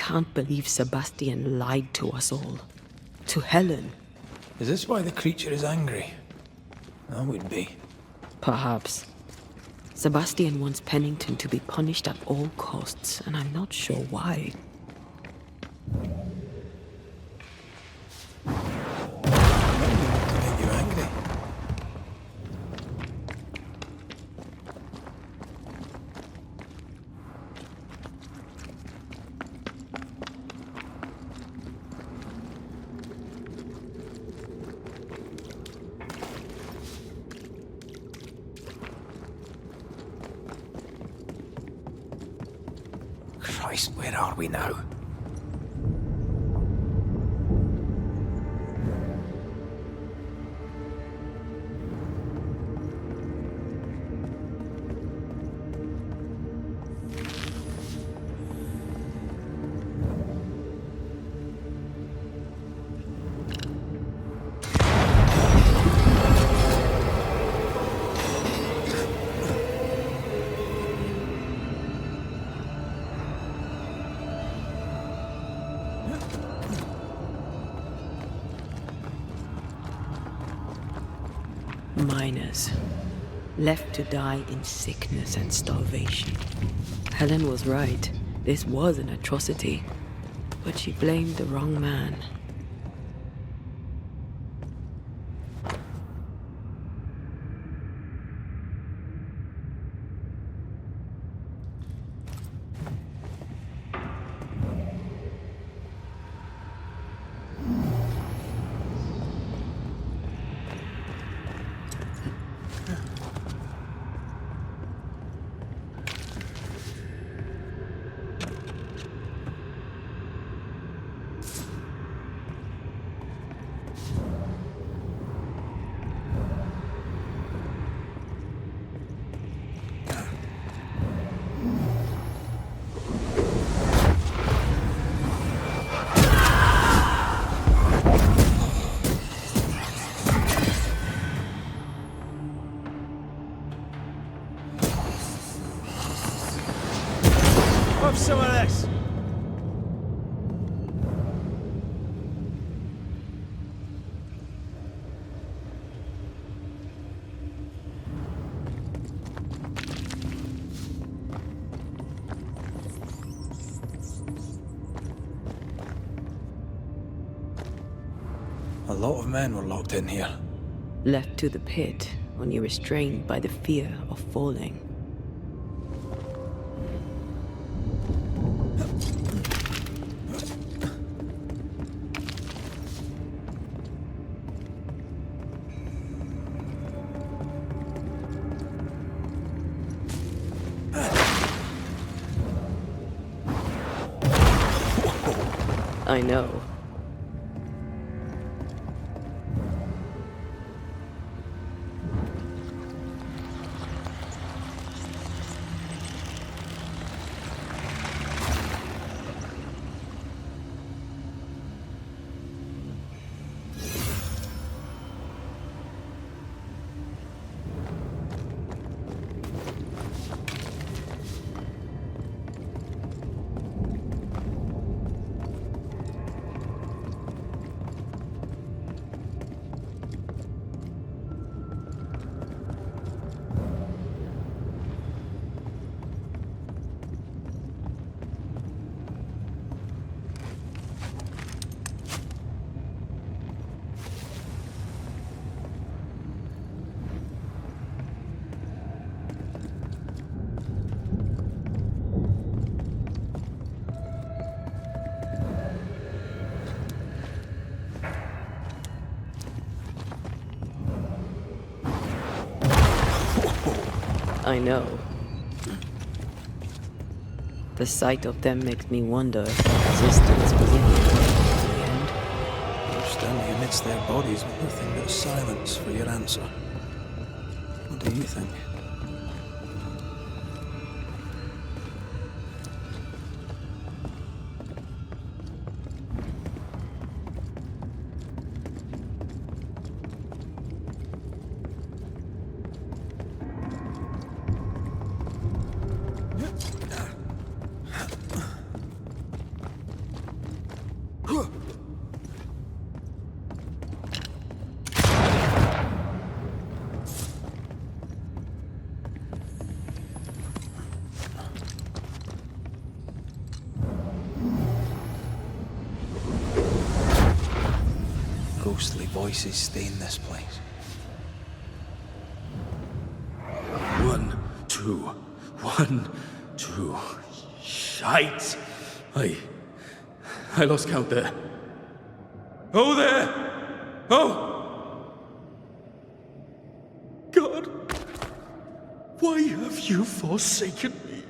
can't believe Sebastian lied to us all. To Helen. Is this why the creature is angry? That would be. Perhaps. Sebastian wants Pennington to be punished at all costs, and I'm not sure why. To make you angry. Christ, where are we now? Miners. Left to die in sickness and starvation. Helen was right. This was an atrocity. But she blamed the wrong man. Have some of this! A lot of men were locked in here. Left to the pit, only restrained by the fear of falling. I know. I know. The sight of them makes me wonder if the resistance was in the end. You're standing amidst their bodies with nothing but silence for your answer. What do you think? ghostly voices stay in this place. 1, 2, 1, 2. Shite! I lost count there. Oh, there! Oh! God, why have you forsaken me?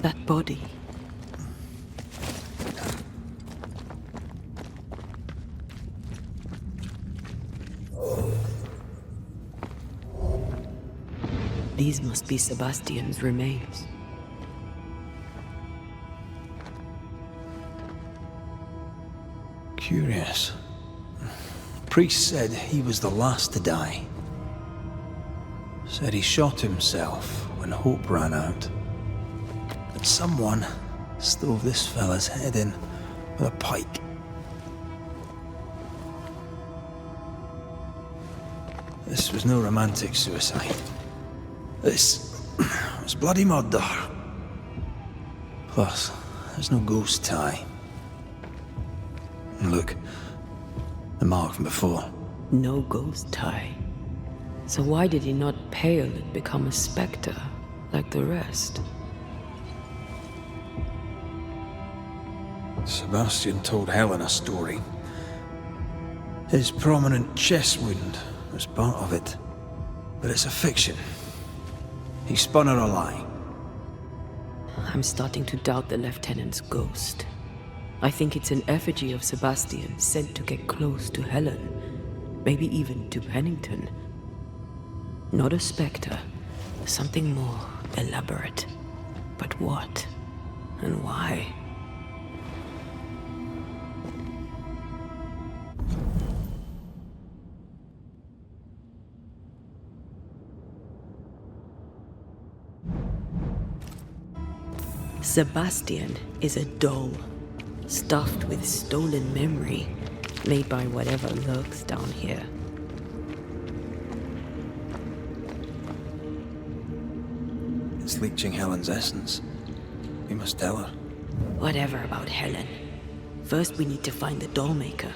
That body. These must be Sebastian's remains. Curious. Priest said he was the last to die. Said he shot himself when hope ran out. That someone stove this fella's head in with a pike. This was no romantic suicide. This was bloody murder. Plus, there's no ghost tie. And look, the mark from before. No ghost tie. So why did he not pale and become a specter like the rest? Sebastian told Helen a story. His prominent chest wound was part of it. But it's a fiction. He spun her a lie. I'm starting to doubt the lieutenant's ghost. I think it's an effigy of Sebastian sent to get close to Helen. Maybe even to Pennington. Not a specter. Something more elaborate. But what? And why? Sebastian is a doll, stuffed with stolen memory, made by whatever lurks down here. It's leeching Helen's essence. We must tell her. Whatever about Helen. First we need to find the doll maker.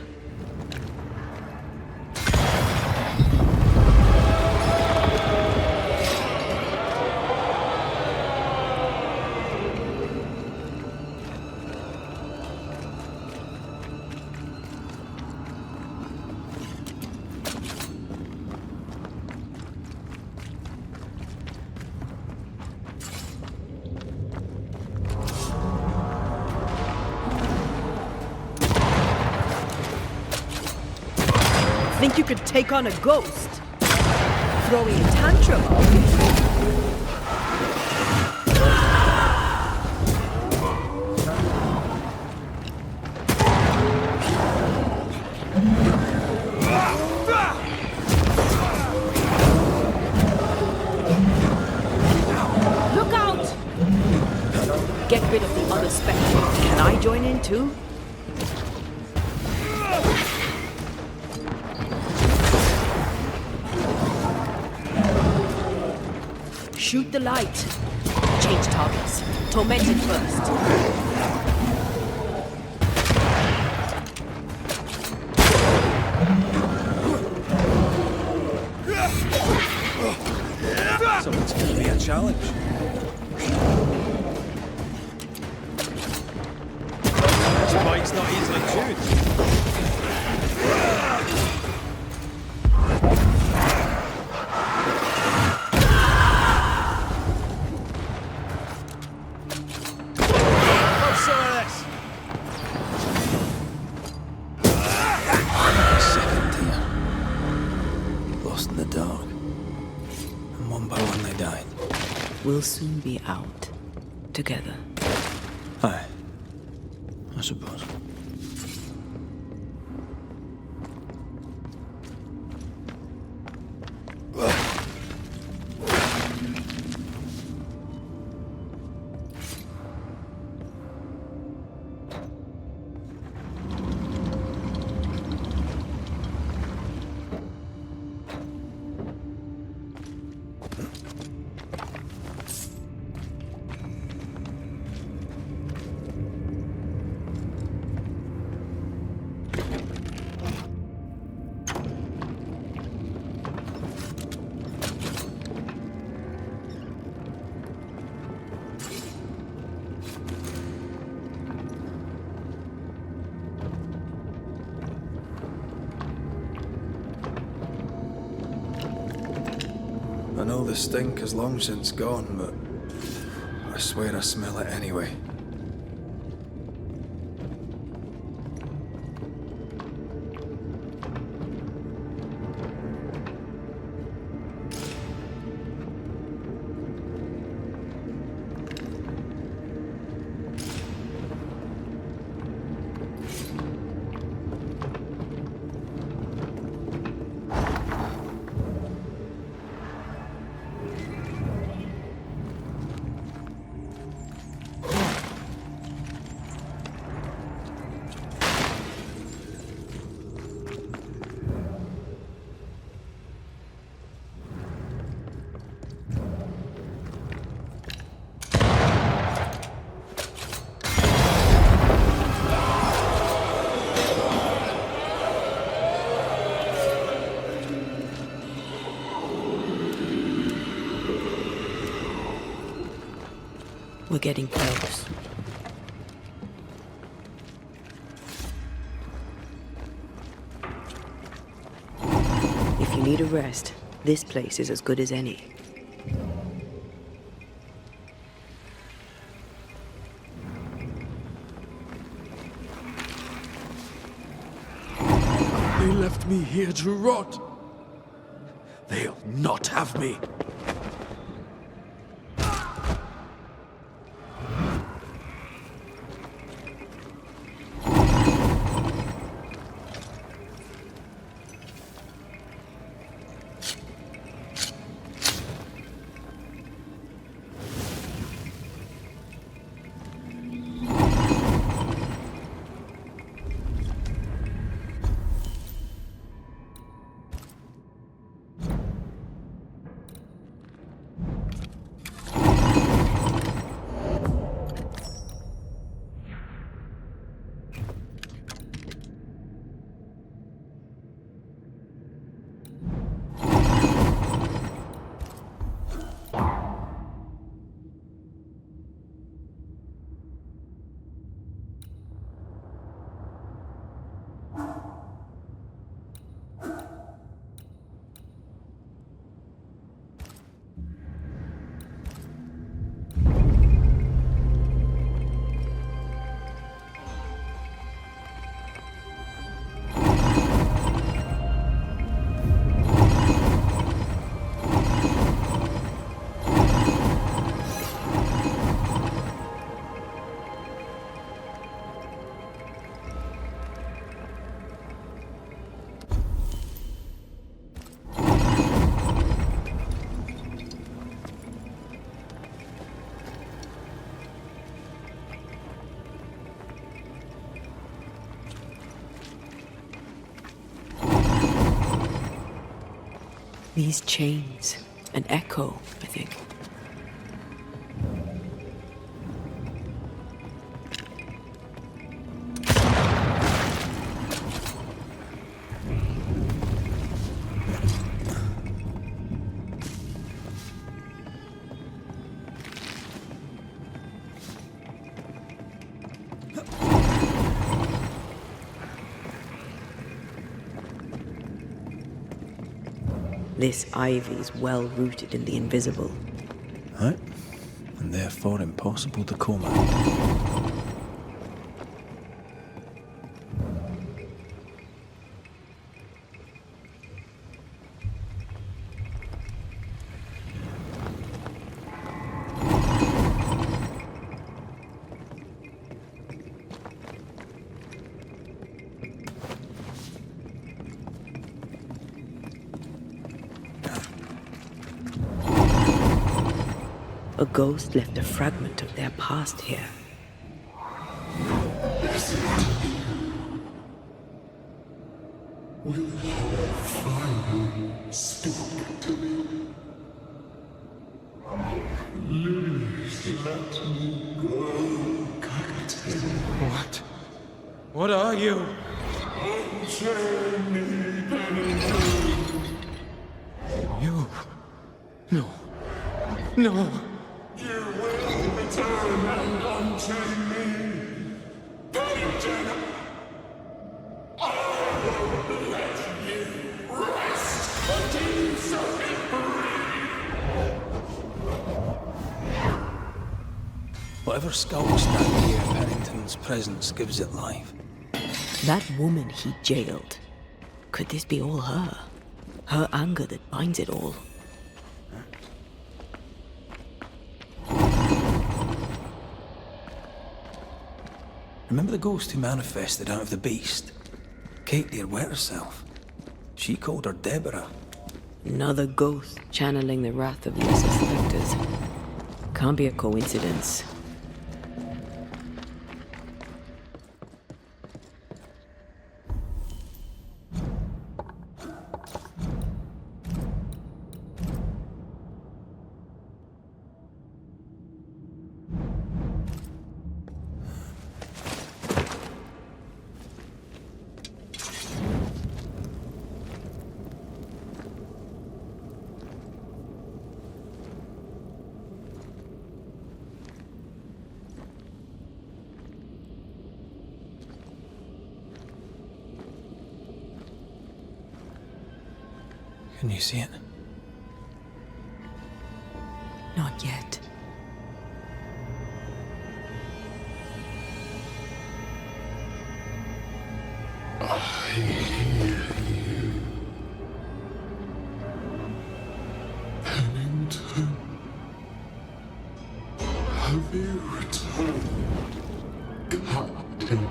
Think you could take on a ghost? Throwing a tantrum, are you? Look out! Get rid of the other spectre. Can I join in too? Shoot the light. Change targets. Tormented first. So it's gonna be a challenge. music's not easily tuned. Have some of this. Second tier. Lost in the dark. And one by one they died. We'll soon be out. Together. Aye. I suppose. I know the stink is long since gone, but I swear I smell it anyway. We're getting close. If you need a rest, this place is as good as any. They left me here to rot. They'll not have me. These chains, an echo, I think. This ivy's well rooted in the invisible. Right? And therefore impossible to comb out. A ghost left a fragment of their past here. Will you finally speak to me? Please let me go, Captain. What? What are you? Unchain me, Pennington. You? No. No. You will return and unchain me. Pennington! I won't let you rest until you set me free. Whatever skulks that here, Pennington's presence gives it life. That woman he jailed. Could this be all her? Her anger that binds it all. Remember the ghost who manifested out of the beast? Kate near wet herself. She called her Deborah. Another ghost channeling the wrath of lesser specters. Can't be a coincidence. Can you see it? Not yet. I hear you. Pennington. Have you returned, Captain?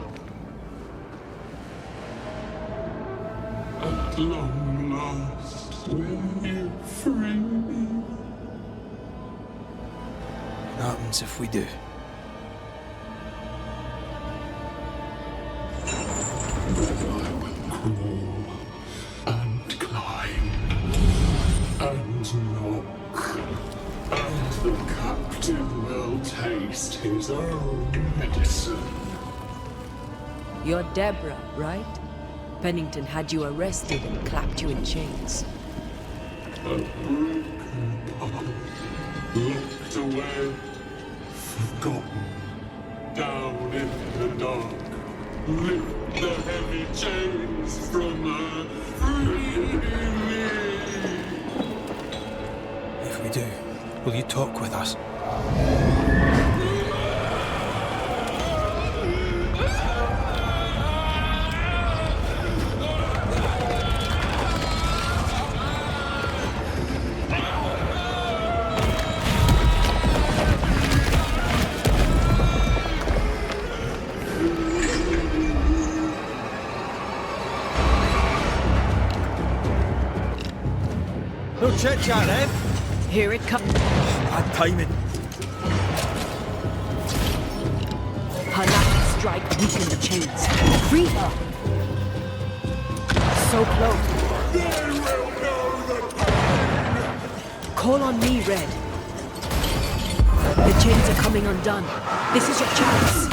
At long last, will you free me? What happens if we do? Then I will crawl and climb and knock, and the captain will taste his own medicine. You're Deborah, right? Pennington had you arrested and clapped you in chains. A broken bubble, locked away, forgotten, down in the dark. Lift the heavy chains from her, free me. If we do, will you talk with us? No chit-chat, eh? Here it comes. Bad timing. Her last strike weakened the chains. Free her! So close. They will know the pain. Call on me, Red. The chains are coming undone. This is your chance.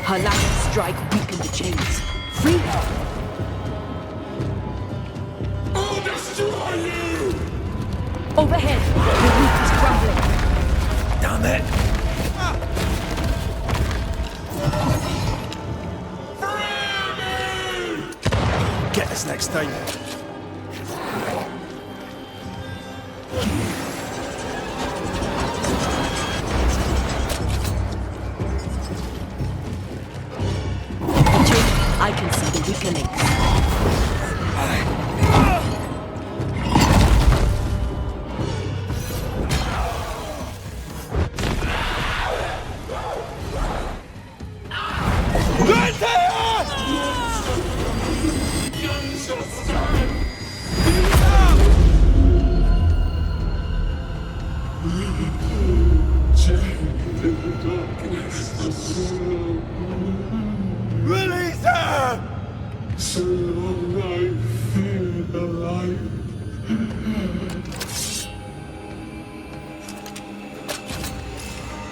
Her last strike weakened the chains. Free her! I'll destroy you! Overhead, the roof is crumbling. get us next time. I can see the weaker links. Release her! So long I fear the light.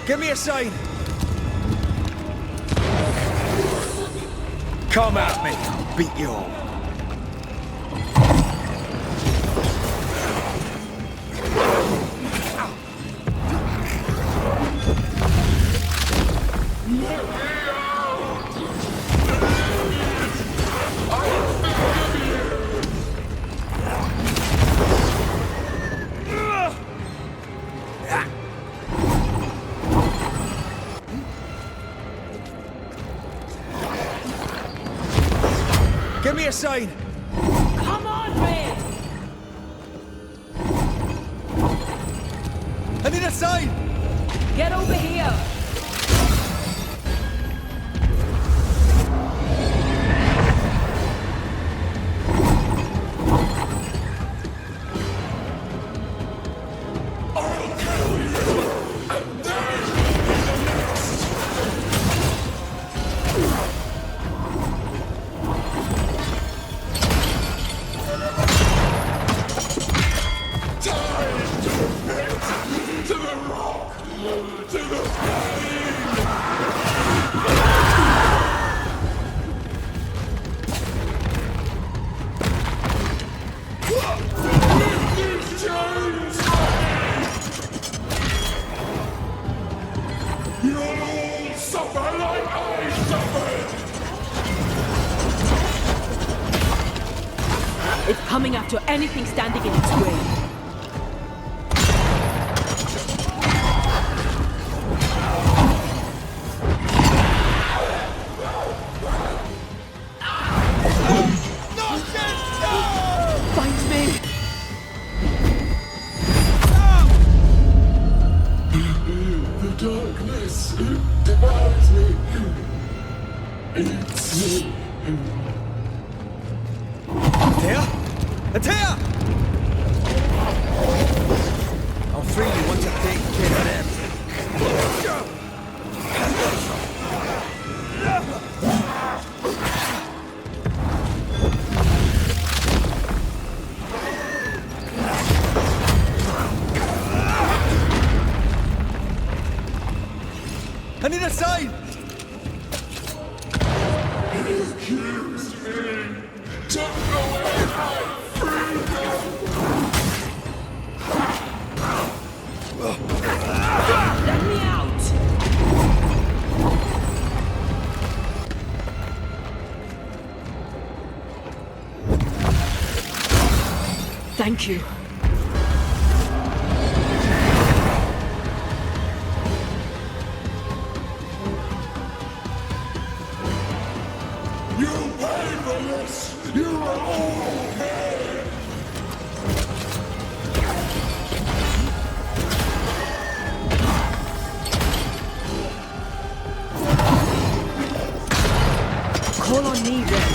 Give me a sign. Come at me. I'll beat you all. Give me a sign. Come on, Raith! I need a sign. Get over here! It's coming after anything standing in its way. Find me! The darkness devours me. It's me. Antea? Antea! I'll free you once I've taken care of them. I need a sign! He accused me. Took away my freedom. Let me out! Thank you. You pay for this. You are all paid. Call on me, Red.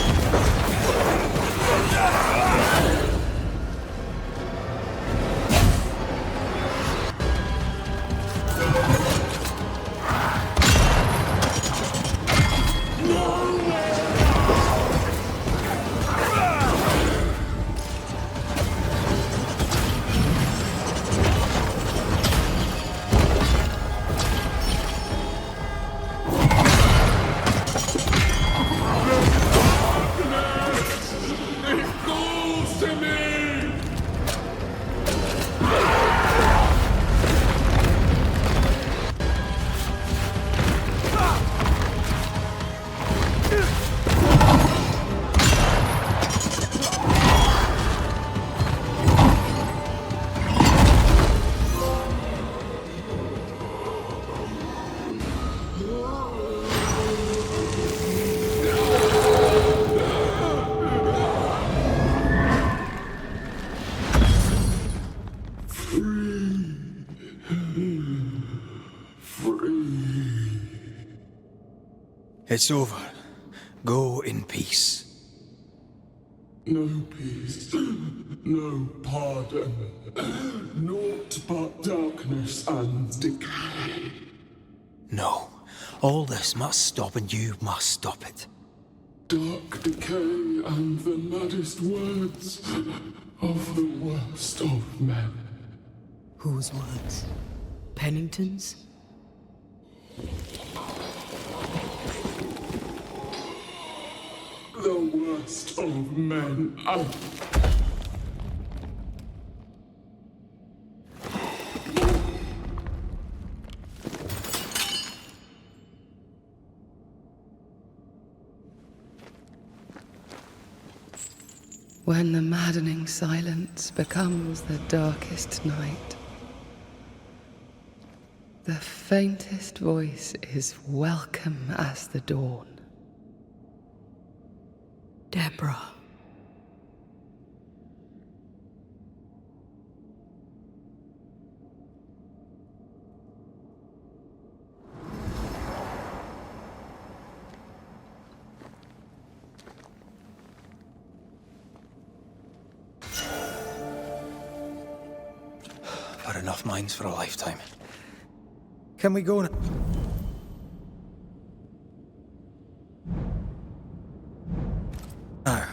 It's over. Go in peace. No peace, no pardon, naught but darkness and decay. No. All this must stop and you must stop it. Dark decay and the maddest words of the worst of men. Whose words? Pennington's? The worst of men. When the maddening silence becomes the darkest night, the faintest voice is welcome as the dawn. Deborah. Got enough mines for a lifetime. Can we go now? Now.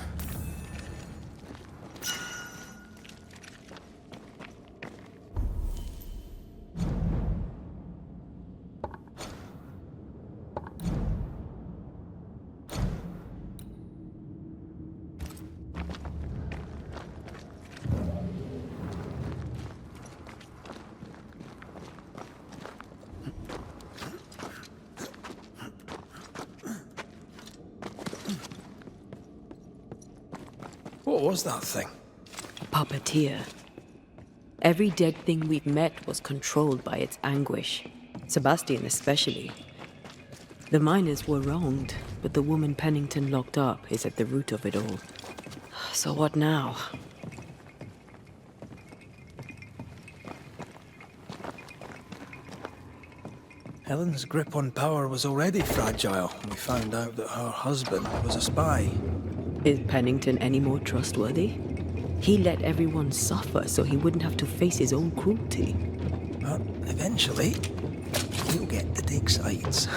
What was that thing? Puppeteer. Every dead thing we've met was controlled by its anguish. Sebastian especially. The miners were wronged, but the woman Pennington locked up is at the root of it all. So what now? Helen's grip on power was already fragile when we found out that her husband was a spy. Is Pennington any more trustworthy? He let everyone suffer so he wouldn't have to face his own cruelty. But eventually, he'll get to take sides.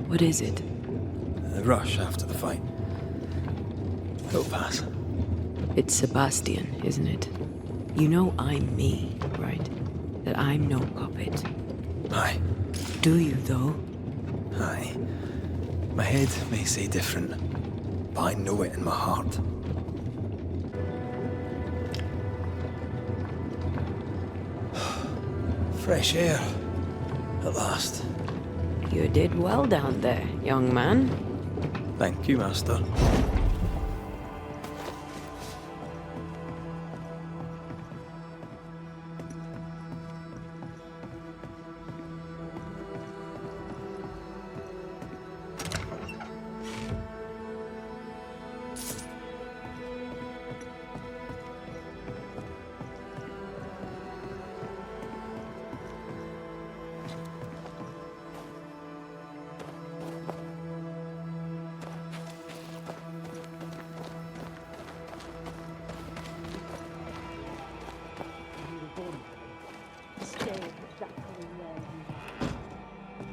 What is it? The rush after the fight. It'll pass. It's Sebastian, isn't it? You know I'm me, right? That I'm no puppet. Aye. Do you, though? Aye. My head may say different, but I know it in my heart. Fresh air. At last. You did well down there, young man. Thank you, Master.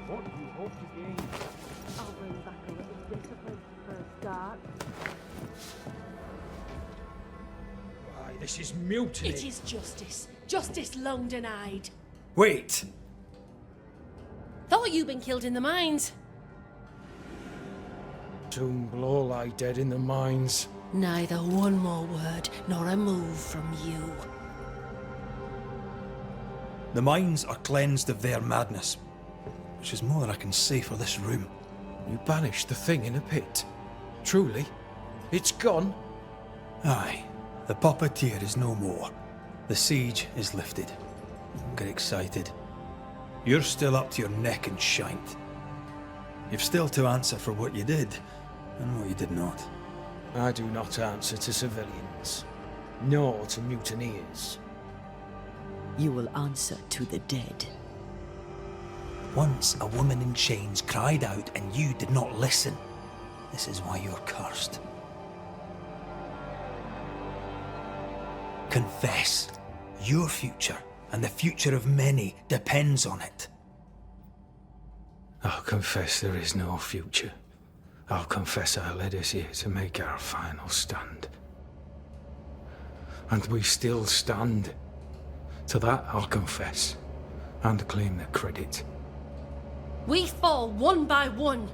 What do you hope to gain? I'll bring back a little discipline for a start. Why, this is mutiny. It is justice. Justice long denied. Wait! Thought you'd been killed in the mines. Soon blow lie dead in the mines. Neither one more word nor a move from you. The mines are cleansed of their madness. which is more than I can say for this room. You banished the thing in a pit. Truly? It's gone? Aye, the Puppeteer is no more. The siege is lifted. Don't get excited. You're still up to your neck in shite. You've still to answer for what you did, and what you did not. I do not answer to civilians, nor to mutineers. You will answer to the dead. Once a woman in chains cried out and you did not listen. This is why you're cursed. Confess. Your future, and the future of many, depends on it. I'll confess there is no future. I'll confess I led us here to make our final stand. And we still stand. To that I'll confess, and claim the credit. We fall one by one.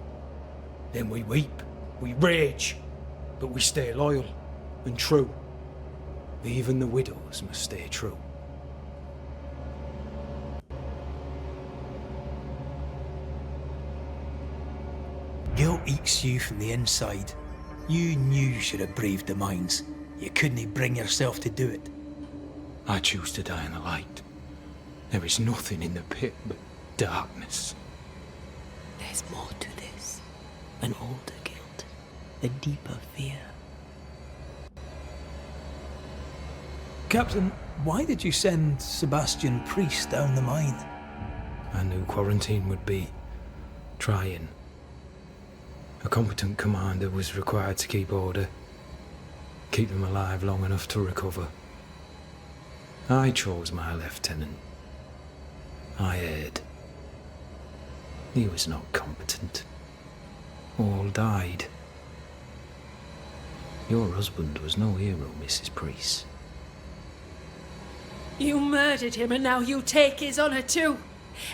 Then we weep, we rage, but we stay loyal and true. Even the widows must stay true. Guilt eats you from the inside. You knew you should have braved the mines. You couldn't bring yourself to do it. I choose to die in the light. There is nothing in the pit but darkness. There's more to this. An older guilt. A deeper fear. Captain, why did you send Sebastian Priest down the mine? I knew quarantine would be trying. A competent commander was required to keep order, keep them alive long enough to recover. I chose my lieutenant. I erred. He was not competent. All died. Your husband was no hero, Mrs. Priest. You murdered him and now you take his honour too.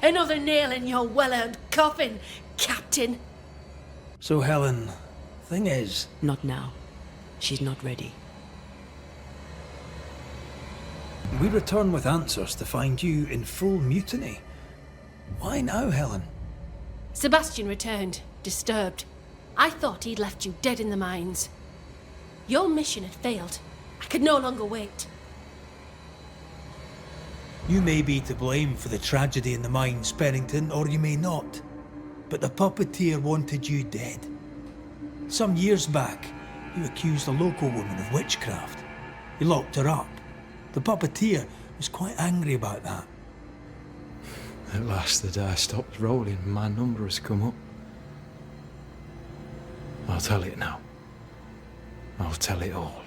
Another nail in your well-earned coffin, Captain. So Helen, thing is... Not now. She's not ready. We return with answers to find you in full mutiny. Why now, Helen? Sebastian returned, disturbed. I thought he'd left you dead in the mines. Your mission had failed. I could no longer wait. You may be to blame for the tragedy in the mines, Pennington, or you may not. But the Puppeteer wanted you dead. Some years back, you accused a local woman of witchcraft. You locked her up. The Puppeteer was quite angry about that. At last the die stopped rolling and my number has come up. I'll tell it now. I'll tell it all.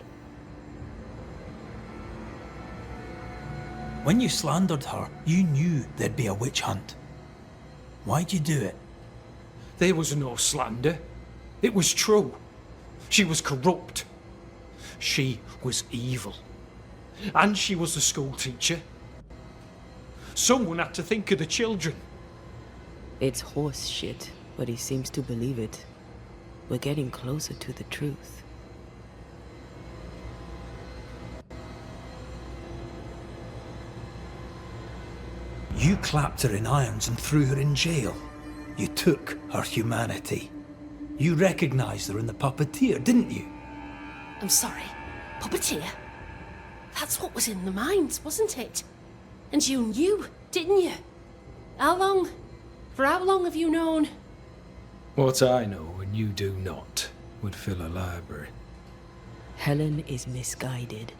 When you slandered her, you knew there'd be a witch hunt. Why'd you do it? There was no slander. It was true. She was corrupt. She was evil. And she was a school teacher. Someone had to think of the children. It's horse shit, but he seems to believe it. We're getting closer to the truth. You clapped her in irons and threw her in jail. You took her humanity. You recognized her in the Puppeteer, didn't you? I'm sorry. Puppeteer? That's what was in the mines, wasn't it? And you knew, didn't you? For how long have you known? What I know and you do not would fill a library. Helen is misguided.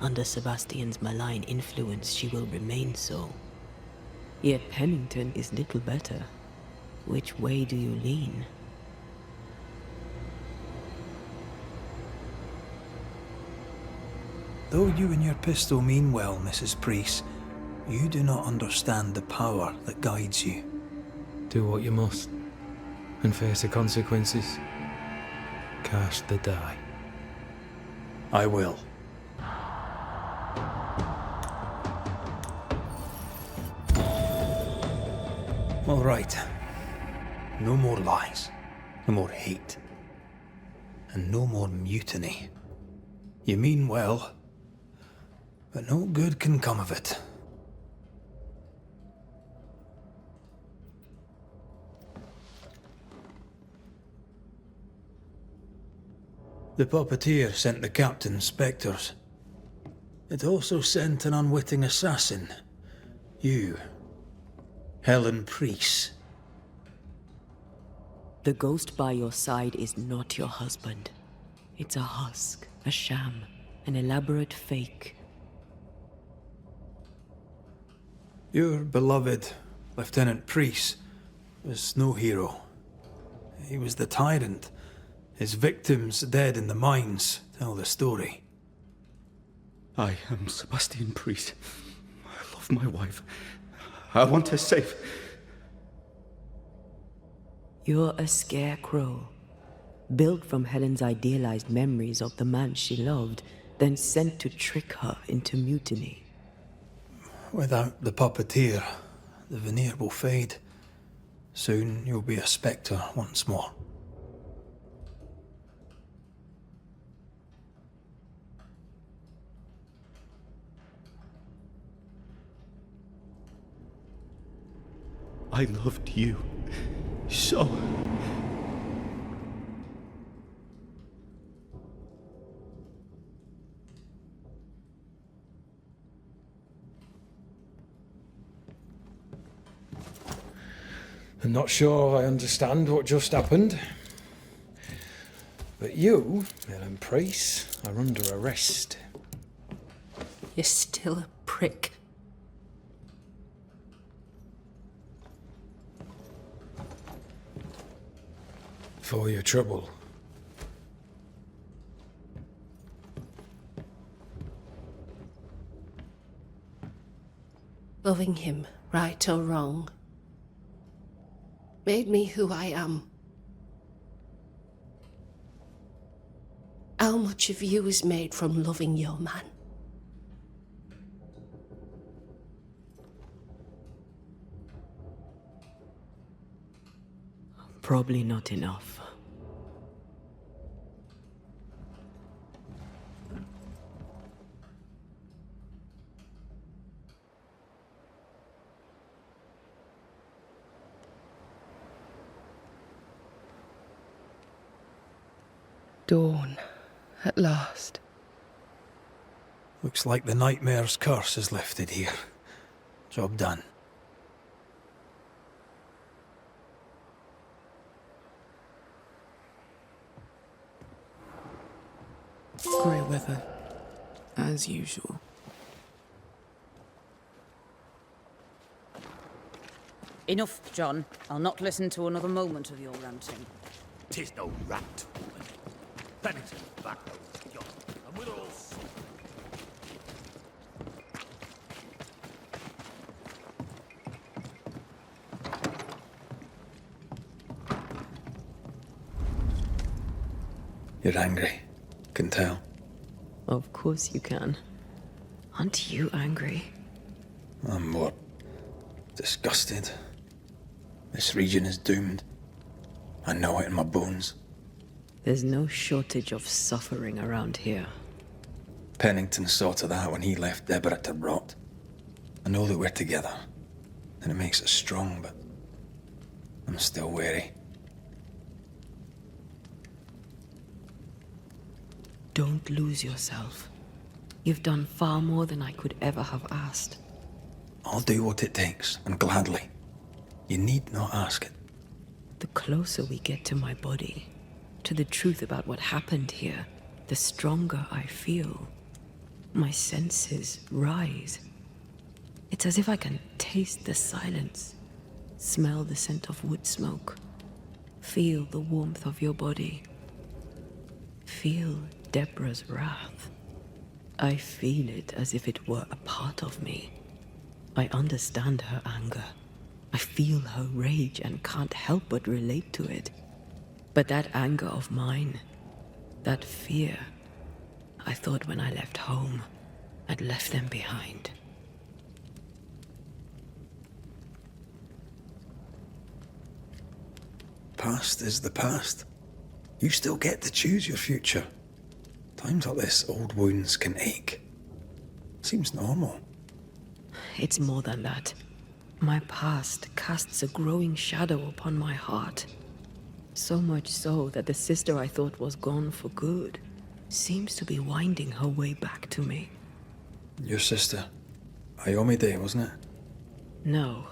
Under Sebastian's malign influence, she will remain so. Yet Pennington is little better. Which way do you lean? Though you and your pistol mean well, Mrs. Priest, you do not understand the power that guides you. Do what you must, and face the consequences. Cast the die. I will. All right. No more lies. No more hate. And no more mutiny. You mean well, but no good can come of it. The Puppeteer sent the captain spectres. It also sent an unwitting assassin. You. Helen Priest. The ghost by your side is not your husband. It's a husk, a sham, an elaborate fake. Your beloved Lieutenant Priest was no hero. He was the tyrant. His victims dead in the mines tell the story. I am Sebastian Priest. I love my wife. I want her safe. You're a scarecrow, built from Helen's idealized memories of the man she loved, then sent to trick her into mutiny. Without the Puppeteer, the veneer will fade. Soon you'll be a spectre once more. I loved you so. I'm not sure I understand what just happened. But you, Helen Priest, are under arrest. You're still a prick. For your trouble. Loving him, right or wrong, made me who I am. How much of you is made from loving your man? Probably not enough. Dawn, at last. Looks like the nightmare's curse is lifted here. Job done. Grey weather, as usual. Enough, John. I'll not listen to another moment of your ranting. 'Tis no rant, woman. Pennington back young, and with all. You're angry. Can tell. Of course you can. Aren't you angry? I'm what? Disgusted. This region is doomed. I know it in my bones. There's no shortage of suffering around here. Pennington saw to that when he left Deborah to rot. I know that we're together, and it makes us strong, but I'm still wary. Don't lose yourself. You've done far more than I could ever have asked. I'll do what it takes, and gladly. You need not ask it. The closer we get to my body, to the truth about what happened here, the stronger I feel. My senses rise. It's as if I can taste the silence, smell the scent of wood smoke, feel the warmth of your body, feel Deborah's wrath. I feel it as if it were a part of me. I understand her anger. I feel her rage and can't help but relate to it. But that anger of mine, that fear, I thought when I left home, I'd left them behind. Past is the past. You still get to choose your future. Times like this, old wounds can ache. Seems normal. It's more than that. My past casts a growing shadow upon my heart. So much so that the sister I thought was gone for good seems to be winding her way back to me. Your sister. Ayomide, wasn't it? No.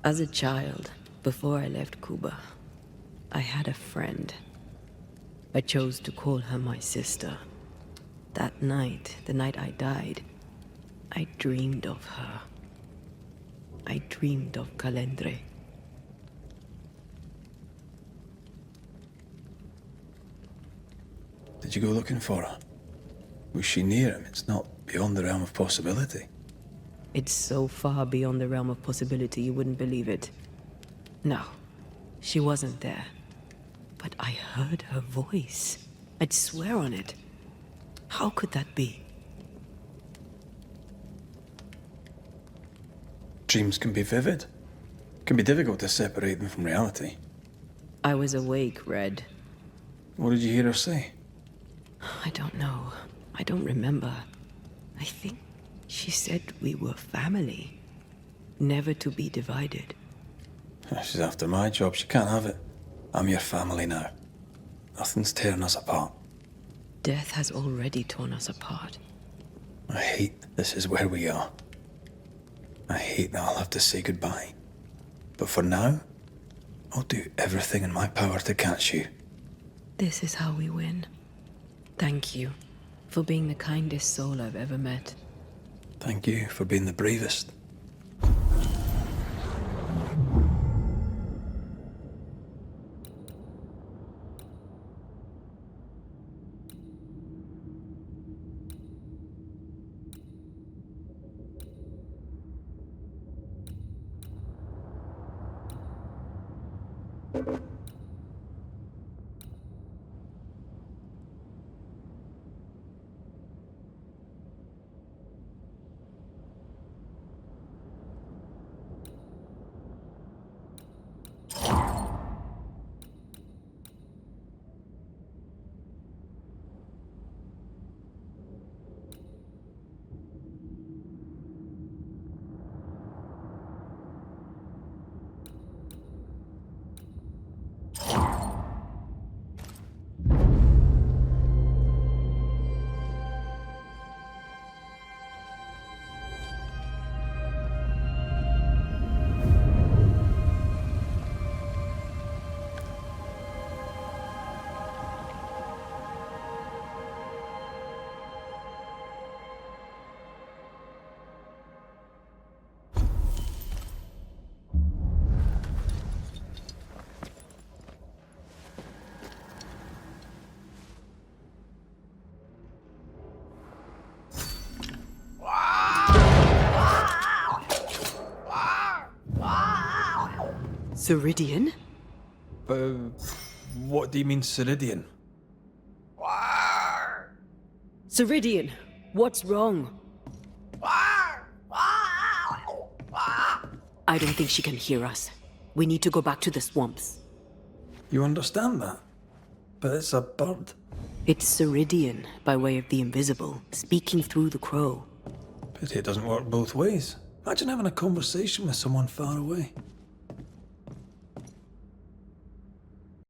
As a child, before I left Cuba, I had a friend. I chose to call her my sister. That night, the night I died, I dreamed of her. I dreamed of Calendre. Did you go looking for her? Was she near him? It's not beyond the realm of possibility. It's so far beyond the realm of possibility you wouldn't believe it. No, she wasn't there. But I heard her voice. I'd swear on it. How could that be? Dreams can be vivid. It can be difficult to separate them from reality. I was awake, Red. What did you hear her say? I don't know. I don't remember. I think she said we were family. Never to be divided. She's after my job. She can't have it. I'm your family now. Nothing's tearing us apart. Death has already torn us apart. I hate this is where we are. I hate that I'll have to say goodbye. But for now, I'll do everything in my power to catch you. This is how we win. Thank you for being the kindest soul I've ever met. Thank you for being the bravest. Ceridian? What do you mean, Ceridian? Ceridian, what's wrong? I don't think she can hear us. We need to go back to the swamps. You understand that? But it's a bird. It's Ceridian, by way of the invisible, speaking through the crow. Pity it doesn't work both ways. Imagine having a conversation with someone far away.